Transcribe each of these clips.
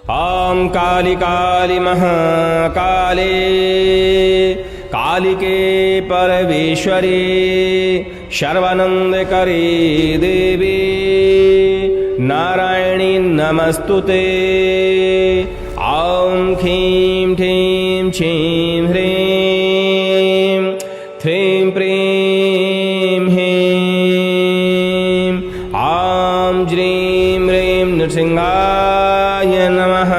ॐ काली काली महाकाले कालिके परमेश्वरी सर्वानंदकरी देवी नारायणी नमस्तुते। ॐ ह्रीं ह्रीं श्रीं ह्रीं ह्रीं प्रीं ह्रीं ॐ ज्रीं ह्रीं नृसिंहाय नमः।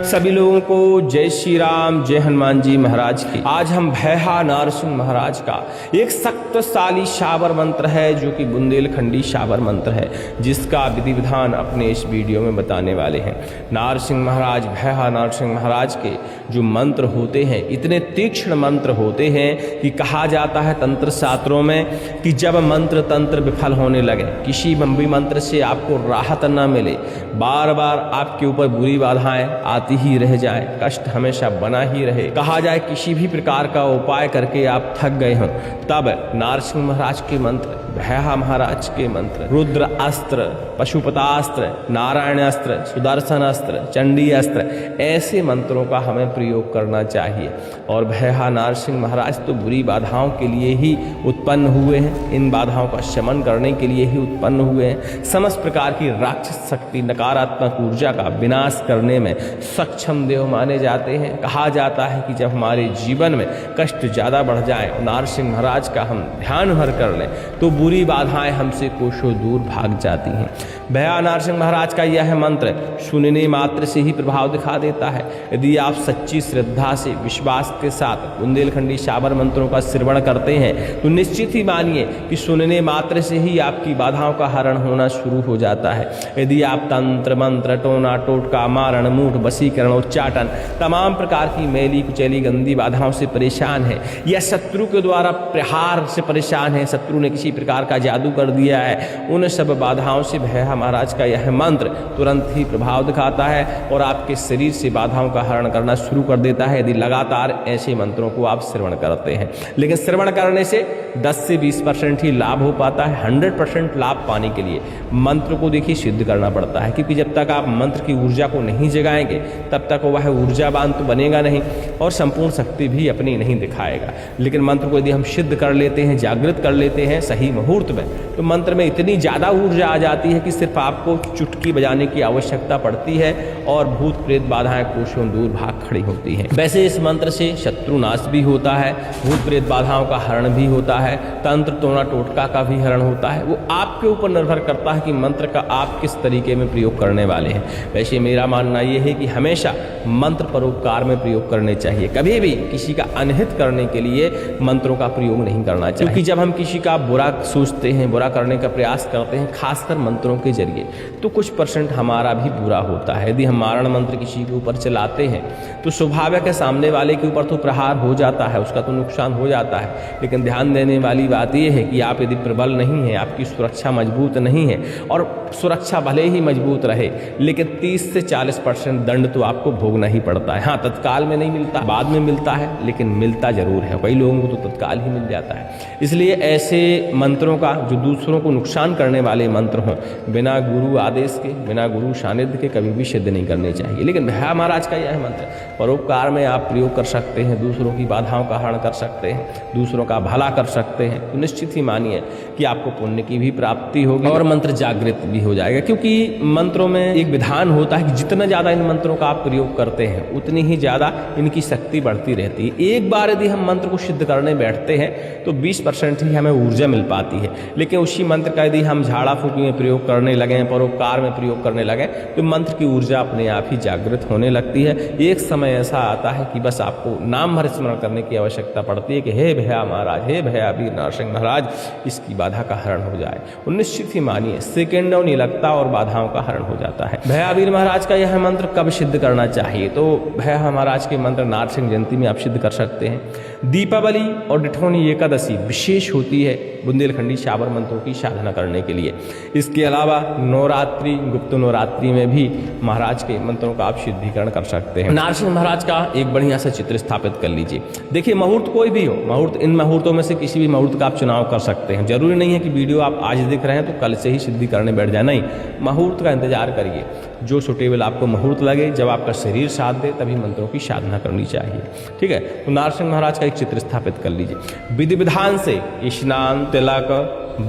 सभी लोगों को जय श्री राम, जय हनुमान जी महाराज की। आज हम भैहा नारसिंह महाराज का एक शक्तिशाली शाबर मंत्र है जो कि बुंदेलखंडी शाबर मंत्र है, जिसका विधि विधान अपने इस वीडियो में बताने वाले हैं। नारसिंह महाराज, भैहा नारसिंह महाराज के जो मंत्र होते हैं इतने तीक्ष्ण मंत्र होते हैं कि कहा जाता है तंत्र शास्त्रों में कि जब मंत्र तंत्र विफल होने लगे, किसी भी मंत्र से आपको राहत न मिले, बार बार आपके ऊपर बुरी बाधाएं आती ही रह जाए, कष्ट हमेशा बना ही रहे, कहा जाए किसी भी प्रकार का उपाय करके आप थक गए हों, तब नारसिंह महाराज के मंत्र, भैहा महाराज के मंत्र, रुद्र अस्त्र, पशुपतास्त्र, नारायण अस्त्र, सुदर्शन अस्त्र, चंडी अस्त्र, ऐसे मंत्रों का हमें प्रयोग करना चाहिए। और भैहा नारसिंह महाराज तो बुरी बाधाओं के लिए ही उत्पन्न हुए हैं, इन बाधाओं का शमन करने के लिए ही उत्पन्न हुए हैं। समस्त प्रकार की राक्षस शक्ति, नकारात्मक ऊर्जा का विनाश करने में सक्षम देव माने जाते हैं। कहा जाता है कि जब हमारे जीवन में कष्ट ज़्यादा बढ़ जाए, नारसिंह महाराज का हम ध्यान भर कर लें तो बुरी बाधाएं हमसे कोसों दूर भाग जाती हैं। भैहा नारसिंह महाराज का यह मंत्र सुनने मात्र से ही प्रभाव दिखा देता है। यदि आप सच्ची श्रद्धा से, विश्वास के साथ बुंदेलखंडी शाबर मंत्रों का श्रवण करते हैं तो निश्चित ही मानिए कि सुनने मात्र से ही आपकी बाधाओं का हरण होना शुरू हो जाता है। यदि आप तंत्र मंत्र, टोना टोटका, मारण, मूठ, वशीकरण, उच्चाटन, तमाम प्रकार की मैली कुचैली गंदी बाधाओं से परेशान है, या शत्रु के द्वारा प्रहार से परेशान है, शत्रु ने किसी प्रकार का जादू कर दिया है, उन सब बाधाओं से भैहा महाराज का यह मंत्र तुरंत ही प्रभाव दिखाता है और आपके शरीर से बाधाओं का हरण करना शुरू कर देता है, यदि लगातार ऐसे मंत्रों को आप श्रवण करते हैं। लेकिन श्रवण करने से 10 से 20% ही लाभ हो पाता है। 100% लाभ पाने के लिए मंत्र को देखिए सिद्ध करना पड़ता है, क्योंकि जब तक आप मंत्र की ऊर्जा को नहीं जगाएंगे तब तक वह ऊर्जावान तो बनेगा नहीं और संपूर्ण शक्ति भी अपनी नहीं दिखाएगा। लेकिन मंत्र को यदि हम सिद्ध कर लेते हैं, जागृत कर लेते हैं सही मुहूर्त में, तो मंत्र में इतनी ज़्यादा ऊर्जा आ जाती है कि सिर्फ आपको चुटकी बजाने की आवश्यकता पड़ती है और भूत प्रेत बाधाएं कोसों दूर भाग खड़ी होती हैं। वैसे इस मंत्र से शत्रु नाश भी होता है, भूत प्रेत बाधाओं का हरण भी होता है, तंत्र टोना टोटका का भी हरण होता है। वो आपके ऊपर निर्भर करता है कि मंत्र का आप किस तरीके में प्रयोग करने वाले हैं। वैसे मेरा मानना यह है कि हमेशा मंत्र परोपकार में प्रयोग करने चाहिए, कभी भी किसी का अनहित करने के लिए मंत्रों का प्रयोग नहीं करना चाहिए। क्योंकि जब हम किसी का बुरा सोचते हैं, बुरा करने का प्रयास करते हैं, खासकर मंत्रों के जरिए, तो कुछ % हमारा भी बुरा होता है। यदि हम मारण मंत्र किसी के ऊपर चलाते हैं तो स्वाभाविक है सामने वाले के ऊपर तो प्रहार हो जाता है, उसका तो नुकसान हो जाता है। लेकिन ध्यान देने वाली बात यह है कि आप यदि प्रबल नहीं हैं, आपकी सुरक्षा मजबूत नहीं है, और सुरक्षा भले ही मजबूत रहे लेकिन 30 से 40% दंड तो आपको भोगना ही पड़ता है। हाँ, तत्काल में नहीं मिलता, बाद में मिलता है, लेकिन मिलता जरूर है। कई लोगों को तो तत्काल ही मिल जाता है। इसलिए ऐसे मंत्रों का जो दूसरों को नुकसान करने वाले मंत्र हों, बिना गुरु आदेश के, बिना गुरु सानिध्य के कभी भी सिद्ध नहीं करने चाहिए। लेकिन भैहा महाराज का यह मंत्र परोपकार में आप प्रयोग कर सकते हैं, दूसरों की बाधाओं का हरण कर सकते हैं, दूसरों का भला कर सकते हैं, तो निश्चित ही मानिए कि आपको पुण्य की भी प्राप्ति होगी और मंत्र जागृत भी हो जाएगा। क्योंकि मंत्रों में एक विधान होता है कि जितना ज़्यादा इन मंत्रों का आप प्रयोग करते हैं उतनी ही ज़्यादा इनकी शक्ति बढ़ती रहती है। एक बार यदि हम मंत्र को सिद्ध करने बैठते हैं तो 20% ही हमें ऊर्जा मिल पाती है, लेकिन उसी मंत्र का यदि हम झाड़ा फूकी में प्रयोग करने लगें, परोपकार में प्रयोग करने लगें, तो मंत्र की ऊर्जा अपने आप ही जागृत होने लगती है। एक समय ऐसा आता है कि बस आपको नाम भर स्मरण करने की आवश्यकता पड़ती है कि हे भैया महाराज, हे भैया वीर नारसिंह महाराज, इसकी बाधा का हरण हो जाए। और निश्चित ही मानिए सेकेंडों नहीं लगता और बाधाओं का हरण हो जाता है। भैया वीर महाराज का यह मंत्र कब सिद्ध करना चाहिए? तो भैया महाराज के मंत्र नारसिंह जयंती में आप सिद्ध कर सकते हैं। दीपावली और डिठौनी एकादशी विशेष होती है बुंदेलखंडी शाबर मंत्रों की साधना करने के लिए। इसके अलावा नवरात्रि, गुप्त नवरात्रि में भी महाराज के मंत्रों का आप सिद्धीकरण कर सकते हैं। नारसिंह महाराज का एक बढ़िया सा चित्र स्थापित कर लीजिए। देखिए, मुहूर्त कोई भी हो, मुहूर्त इन मुहूर्तों में से किसी भी मुहूर्त का आप चुनाव कर सकते हैं। जरूरी नहीं है कि वीडियो आप आज देख रहे हैं तो कल से ही सिद्धि करने बैठ जाए, नहीं, मुहूर्त का इंतजार करिए। जो सुटेबल आपको मुहूर्त लगे, जब आपका शरीर साथ दे, तभी मंत्रों की साधना करनी चाहिए। ठीक है, तो नारसिंह महाराज का एक चित्र स्थापित कर लीजिए। विधि विधान से स्नान, तिलक,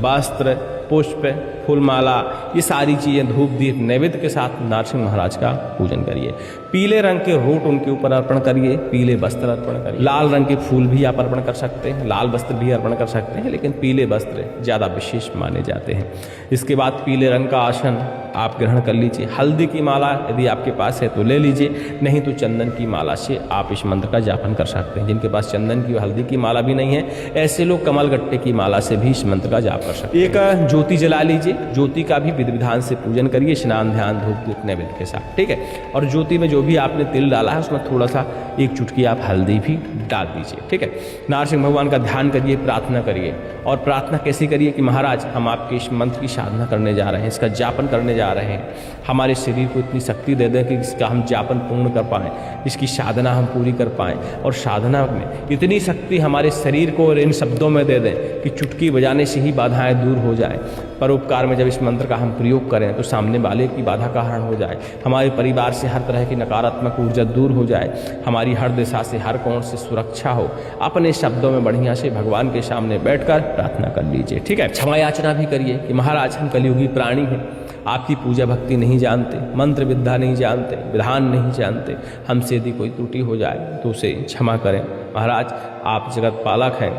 वस्त्र, पुष्प, फूलमाला, ये सारी चीज़ें धूप दीप नैवेद्य के साथ नारसिंह महाराज का पूजन करिए। पीले रंग के रोट उनके ऊपर अर्पण करिए, पीले वस्त्र अर्पण करिए। लाल रंग के फूल भी आप अर्पण कर सकते हैं, लाल वस्त्र भी अर्पण कर सकते हैं, लेकिन पीले वस्त्र ज़्यादा विशेष माने जाते हैं। इसके बाद पीले रंग का आसन आप ग्रहण कर लीजिए। हल्दी की माला यदि आपके पास है तो ले लीजिए, नहीं तो चंदन की माला से आप इस मंत्र का जापन कर सकते हैं। जिनके पास चंदन की हल्दी की माला भी नहीं है, ऐसे लोग कमल गट्टे की माला से भी इस मंत्र का जाप कर सकते हैं। एक ज्योति जला लीजिए, ज्योति का भी विधि विधान से पूजन करिए, स्नान ध्यान धूप दीप नैवेद्य के साथ। ठीक है, और ज्योति में जो भी आपने तिल डाला है उसमें थोड़ा सा एक चुटकी आप हल्दी भी डाल दीजिए। ठीक है, नारसिंह भगवान का ध्यान करिए, प्रार्थना करिए। और प्रार्थना कैसी करिए कि महाराज हम आपके इस मंत्र की साधना करने जा रहे हैं, इसका जापन करने जा रहे हैं, हमारे शरीर को इतनी शक्ति दे दें कि इसका हम जापन पूर्ण कर पाएँ, इसकी साधना हम पूरी कर पाएँ, और साधना में इतनी शक्ति हमारे शरीर को और इन शब्दों में दे दें कि चुटकी बजाने से ही बाधाएं दूर हो जाएं। परोपकार में जब इस मंत्र का हम प्रयोग करें तो सामने वाले की बाधा का हरण हो जाए, हमारे परिवार से हर तरह की नकारात्मक ऊर्जा दूर हो जाए, हमारी हर दिशा से हर कोण से सुरक्षा हो। अपने शब्दों में बढ़िया से भगवान के सामने बैठकर प्रार्थना कर लीजिए। ठीक है, क्षमा याचना भी करिए कि महाराज हम कलयुगी प्राणी हैं, आपकी पूजा भक्ति नहीं जानते, मंत्र विद्या नहीं जानते, विधान नहीं जानते, हमसे यदि कोई त्रुटि हो जाए तो उसे क्षमा करें। महाराज आप जगत पालक हैं,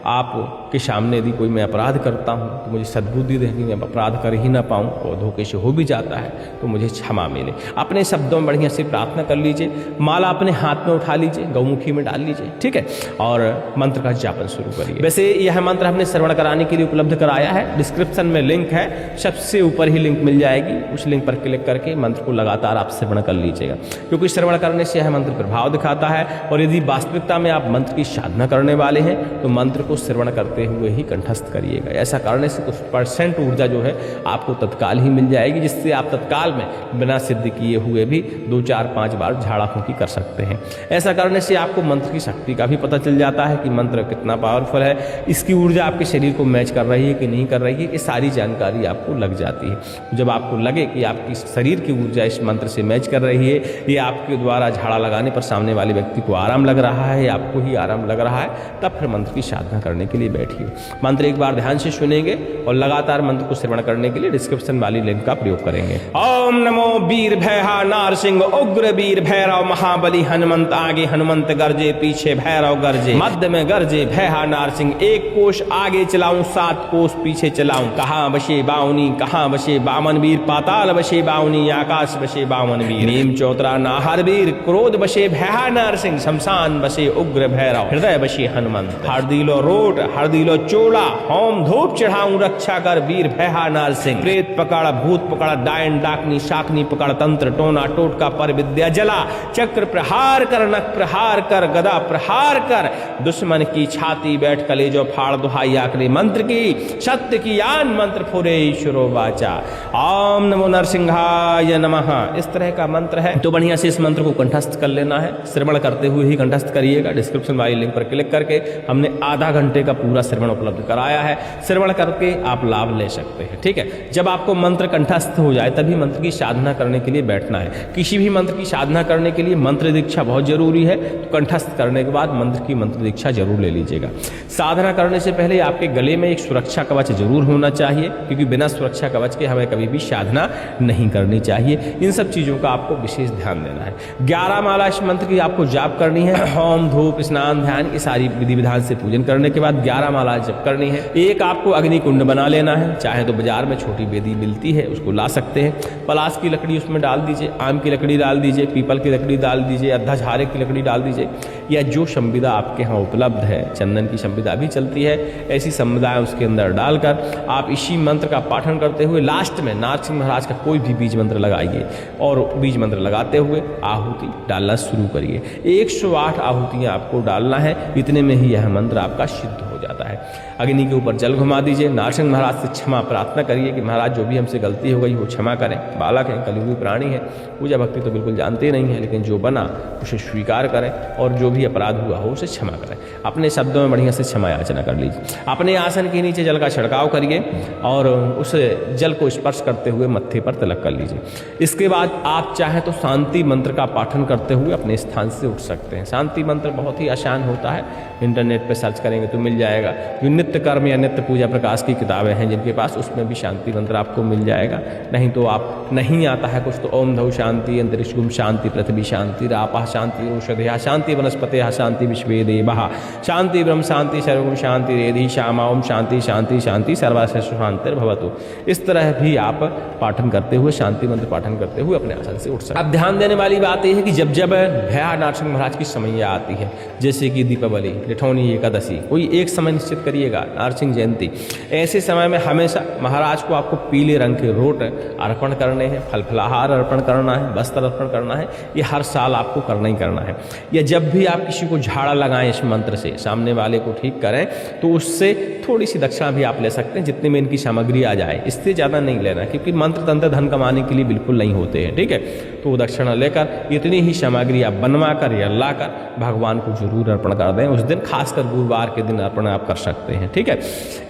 आपके सामने यदि कोई मैं अपराध करता हूँ तो मुझे सद्बुद्धि दें कि मैं अपराध कर ही ना पाऊँ, और धोखे से हो भी जाता है तो मुझे क्षमा मिले। अपने शब्दों में बढ़िया से प्रार्थना कर लीजिए, माला अपने हाथ में उठा लीजिए, गौमुखी में डाल लीजिए। ठीक है, और मंत्र का जापन शुरू करिए। वैसे यह मंत्र हमने श्रवण कराने के लिए उपलब्ध कराया है, डिस्क्रिप्शन में लिंक है, सबसे ऊपर ही लिंक मिल जाएगी, उस लिंक पर क्लिक करके मंत्र को लगातार आप श्रवण कर लीजिएगा, क्योंकि श्रवण करने से यह मंत्र प्रभाव दिखाता है। और यदि वास्तविकता में आप मंत्र की साधना करने वाले हैं तो मंत्र को श्रवण करते हुए ही कंठस्थ करिएगा। ऐसा करने से कुछ % ऊर्जा जो है आपको तत्काल ही मिल जाएगी, जिससे आप तत्काल में बिना सिद्ध किए हुए भी 2, 4, 5 बार झाड़ा फूंकी कर सकते हैं। ऐसा करने से आपको मंत्र की शक्ति का भी पता चल जाता है कि मंत्र कितना पावरफुल है, इसकी ऊर्जा आपके शरीर को मैच कर रही है कि नहीं कर रही है, ये सारी जानकारी आपको लग जाती है। जब आपको लगे कि आपकी शरीर की ऊर्जा इस मंत्र से मैच कर रही है, ये आपके द्वारा झाड़ा लगाने पर सामने वाले व्यक्ति को आराम लग रहा है, आपको ही आराम लग रहा है, तब फिर मंत्र की साधना करने के लिए बैठिए। मंत्र एक बार ध्यान से सुनेंगे और लगातार मंत्र को श्रवण करने के लिए डिस्क्रिप्शन वाली लिंक का प्रयोग करेंगे। ओम नमो वीर भैहा नारसिंह उग्र वीर भैरव महाबली हनुमंत, आगे हनुमंत गरजे पीछे भैरव गरजे, मध्य में गरजे भैहा नारसिंह, 1 कोष आगे चलाऊं 7 कोष पीछे चलाऊं, कहाँ बसे बाउनी कहाँ बसे बामन वीर, पाताल बसे बाउनी आकाश बसे बामन वीर, नीम चौतरा नाहर वीर, क्रोध बसे भैहा नारसिंह, शमशान बसे उग्र भैरव, हृदय बसे हनुमंत, हरदीलो रोट हरदीलो चोला, होम धूप चढ़ाऊं रक्षा कर वीर भैहा नारसिंह, प्रेत पकड़ भूत पकड़ डायन डाकनी शाकनी पकड़, तंत्र टोना टोटका पर विद्या जला, चक्र प्रहार कर नख प्रहार कर, गदा प्रहार कर, दुश्मन की छाती बैठ कलेजो फाड़ दुहाई आखिरी मंत्र की सत्य की यान मंत्र फुरे ईश्वरो वाचा, ओम नमो नरसिंहाय नमः। इस तरह का मंत्र है, तो बढ़िया से इस मंत्र को कंठस्थ कर लेना है, श्रवण करते हुए ही कंठस्थ करिएगा। डिस्क्रिप्शन वाली लिंक पर क्लिक करके हमने आधा घंटे का पूरा श्रवण उपलब्ध कराया है, श्रवण करके आप लाभ ले सकते हैं। ठीक है, जब आपको मंत्र कंठस्थ हो जाए तभी मंत्र की साधना करने के लिए बैठना है। किसी भी मंत्र की साधना करने के लिए मंत्र दीक्षा बहुत जरूरी है, तो कंठस्थ करने के बाद मंत्र की मंत्र दीक्षा जरूर ले लीजिएगा। साधना करने से पहले आपके गले में एक सुरक्षा कवच जरूर होना चाहिए, क्योंकि बिना सुरक्षा कवच के हमें कभी भी साधना नहीं करनी चाहिए। इन सब चीजों का आपको विशेष ध्यान देना है। 11 माला इस मंत्र की आपको जाप करनी है। होम धूप स्नान ध्यान ये सारी विधि विधान से पूजन करने के बाद 11 माला जप करनी है। एक आपको अग्नि कुंड बना लेना है, चाहे तो बाजार में छोटी बेदी मिलती है उसको ला सकते हैं। पलाश की लकड़ी उसमें डाल दीजिए, आम की लकड़ी डाल दीजिए, पीपल की लकड़ी डाल दीजिए, अद्धा झारे की लकड़ी डाल दीजिए, या जो संविदा आपके यहाँ उपलब्ध है, चंदन की संविदा भी चलती है, ऐसी संविदाएं उसके अंदर डालकर आप इसी मंत्र का पाठन करते हुए लास्ट में नारसिंह महाराज का कोई भी बीज मंत्र लगाइए, और बीज मंत्र लगाते हुए आहुति डालना शुरू करिए। 108 आहुतियाँ आपको डालना है, इतने में ही यह मंत्र आपका सिद्ध हो जाता है। जाता है। अग्नि के ऊपर जल घुमा दीजिए, नरसिंह महाराज से क्षमा प्रार्थना करिए कि महाराज जो भी हमसे गलती हो गई वो क्षमा करें। बालक हैं, कलयुगी प्राणी है, पूजा भक्ति तो बिल्कुल जानते नहीं है, लेकिन जो बना उसे स्वीकार करें और जो भी अपराध हुआ हो उसे क्षमा करें। अपने शब्दों में बढ़िया से क्षमा याचना कर लीजिए। अपने आसन के नीचे जल का छिड़काव करिए और उस जल को स्पर्श करते हुए मत्थे पर तिलक कर लीजिए। इसके बाद आप चाहें तो शांति मंत्र का पाठन करते हुए अपने स्थान से उठ सकते हैं। शांति मंत्र बहुत ही आसान होता है, इंटरनेट पर सर्च करेंगे तो मिल जाएगा। जो नित्य कर्म या नित्य पूजा प्रकाश की किताबें हैं जिनके पास, उसमें भी शांति मंत्र आपको मिल जाएगा। नहीं तो आप नहीं आता है कुछ तो ओम धौ शांति अंतरिक्षगुम शांति पृथ्वी शांति रापा शांति औषधया शांति वनस्पतयः शांति विश्वे देवः शांति ब्रह्म शांति सर्वगुण शांति रेधि श्यामा ओम शांति शांति शांति सर्वस्य शांतिर्भवतु। इस तरह भी आप पाठन करते हुए, शांति मंत्र पाठन करते हुए अपने आसन से उठ सकते हैं। अब ध्यान देने वाली बात यह है कि जब जब भैया नरसिंह महाराज की समैया आती है, जैसे कि दीपावली, लिठौनी एकादशी, कोई एक समय निश्चित करिएगा, नरसिंह जयंती, ऐसे समय में हमेशा महाराज को आपको पीले रंग के रोट अर्पण करने हैं, फल फलाहार अर्पण करना है, वस्त्र अर्पण करना है। ये हर साल आपको करना ही करना है। या जब भी आप किसी को झाड़ा लगाएं इस मंत्र से, सामने वाले को ठीक करें, तो उससे थोड़ी सी दक्षिणा भी आप ले सकते हैं, जितने में इनकी सामग्री आ जाए। इससे ज़्यादा नहीं लेना, क्योंकि मंत्र तंत्र धन कमाने के लिए बिल्कुल नहीं होते हैं, ठीक है। तो दक्षिणा लेकर इतनी ही सामग्री आप बनवा कर या लाकर भगवान को जरूर अर्पण कर दें। उस दिन खासकर गुरुवार के दिन अर्पण आप कर सकते हैं, ठीक है।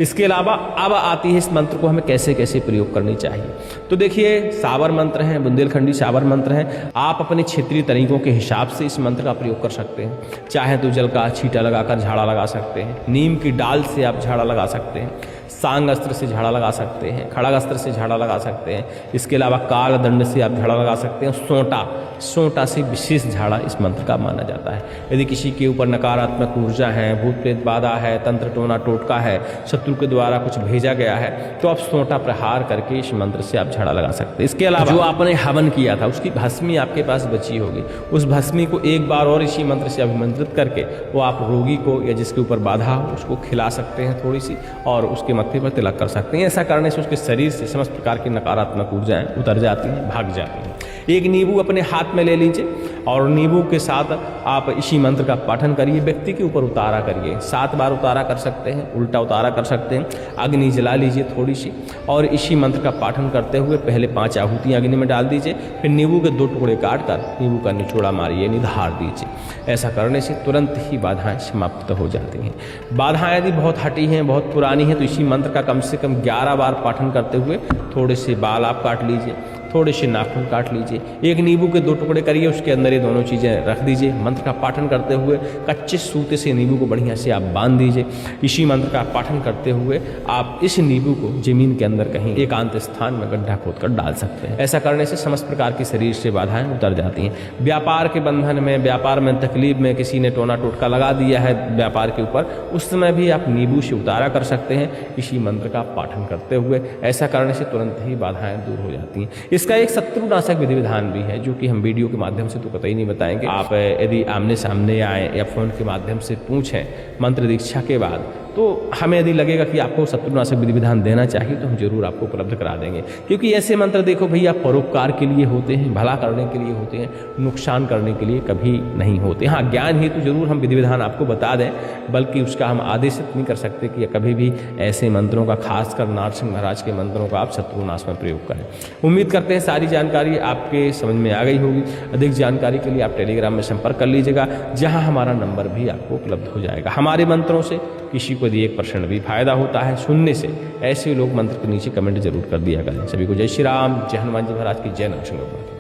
इसके अलावा अब आती है इस मंत्र को हमें कैसे कैसे प्रयोग करनी चाहिए। तो देखिए, सावर मंत्र है, बुंदेलखंडी सावर मंत्र है। आप अपने क्षेत्रीय तरीकों के हिसाब से इस मंत्र का प्रयोग कर सकते हैं। चाहे तो जल का छींटा लगाकर झाड़ा लगा सकते हैं, नीम की डाल से आप झाड़ा लगा सकते हैं, सांग अस्त्र से झाड़ा लगा सकते हैं, खड़ग अस्त्र से झाड़ा लगा सकते हैं। इसके अलावा काल दंड से आप झाड़ा लगा सकते हैं। सोंटा से विशेष झाड़ा इस मंत्र का माना जाता है। यदि किसी के ऊपर नकारात्मक ऊर्जा है, भूत प्रेत बाधा है, तंत्र टोना टोटका है, शत्रु के द्वारा कुछ भेजा गया है, तो आप सोंटा प्रहार करके इस मंत्र से आप झाड़ा लगा सकते हैं। इसके अलावा जो आपने हवन किया था उसकी भस्मी आपके पास बची होगी, उस भस्मी को एक बार और इसी मंत्र से अभिमंत्रित करके वो आप रोगी को या जिसके ऊपर बाधा हो उसको खिला सकते हैं थोड़ी सी, और उसके मत्थे पर तिलक कर सकते हैं। ऐसा करने से उसके शरीर से समस्त प्रकार की नकारात्मक ऊर्जाएं उतर जाती हैं, भाग जाती हैं। एक नींबू अपने हाथ में ले लीजिए और नींबू के साथ आप इसी मंत्र का पाठन करिए। व्यक्ति के ऊपर उतारा करिए, 7 बार उतारा कर सकते हैं, उल्टा उतारा कर सकते हैं। अग्नि जला लीजिए थोड़ी सी और इसी मंत्र का पाठन करते हुए पहले 5 आहुतियाँ अग्नि में डाल दीजिए। फिर नींबू के 2 टुकड़े काट कर नींबू का निचोड़ा मारिए, निधार दीजिए। ऐसा करने से तुरंत ही बाधाएं समाप्त हो जाती हैं। बाधाएं यदि बहुत हटी हैं, बहुत पुरानी हैं, तो इसी मंत्र का कम से कम 11 बार पाठन करते हुए थोड़े से बाल आप काट लीजिए, थोड़े से नाखून काट लीजिए, एक नींबू के 2 टुकड़े करिए, उसके अंदर ये दोनों चीज़ें रख दीजिए। मंत्र का पाठन करते हुए कच्चे सूते से नींबू को बढ़िया से आप बांध दीजिए। इसी मंत्र का पाठन करते हुए आप इस नींबू को जमीन के अंदर कहीं एकांत स्थान में गड्ढा खोद कर डाल सकते हैं। ऐसा करने से समस्त प्रकार की शरीर से बाधाएं उतर जाती हैं। व्यापार के बंधन में, व्यापार में तकलीफ में किसी ने टोना टोटका लगा दिया है व्यापार के ऊपर, उस समय भी आप नींबू से उतारा कर सकते हैं इसी मंत्र का पाठन करते हुए। ऐसा करने से तुरंत ही बाधाएं दूर हो जाती हैं। इसका एक शत्रुनाशक विधि विधान भी है, जो कि हम वीडियो के माध्यम से तो कतई नहीं बताएंगे। आप यदि आमने सामने आए या फोन के माध्यम से पूछें मंत्र दीक्षा के बाद, तो हमें यदि लगेगा कि आपको शत्रुनाशक विधि विधान देना चाहिए तो हम जरूर आपको उपलब्ध करा देंगे। क्योंकि ऐसे मंत्र देखो भैया परोपकार के लिए होते हैं, भला करने के लिए होते हैं, नुकसान करने के लिए कभी नहीं होते। हाँ, ज्ञान ही तो जरूर हम विधि विधान आपको बता दें, बल्कि उसका हम आदेशित नहीं कर सकते कि कभी भी ऐसे मंत्रों का, खासकर नरसिंह महाराज के मंत्रों का आप शत्रुनाश में प्रयोग करें। उम्मीद करते हैं सारी जानकारी आपके समझ में आ गई होगी। अधिक जानकारी के लिए आप टेलीग्राम में संपर्क कर लीजिएगा, जहाँ हमारा नंबर भी आपको उपलब्ध हो जाएगा। हमारे मंत्रों से किसी को यदि 1% भी फायदा होता है सुनने से, ऐसे लोग मंत्र के नीचे कमेंट जरूर कर दिया करें। सभी को जय श्री राम, जय हनुमान जी महाराज की जय। नरसिंह।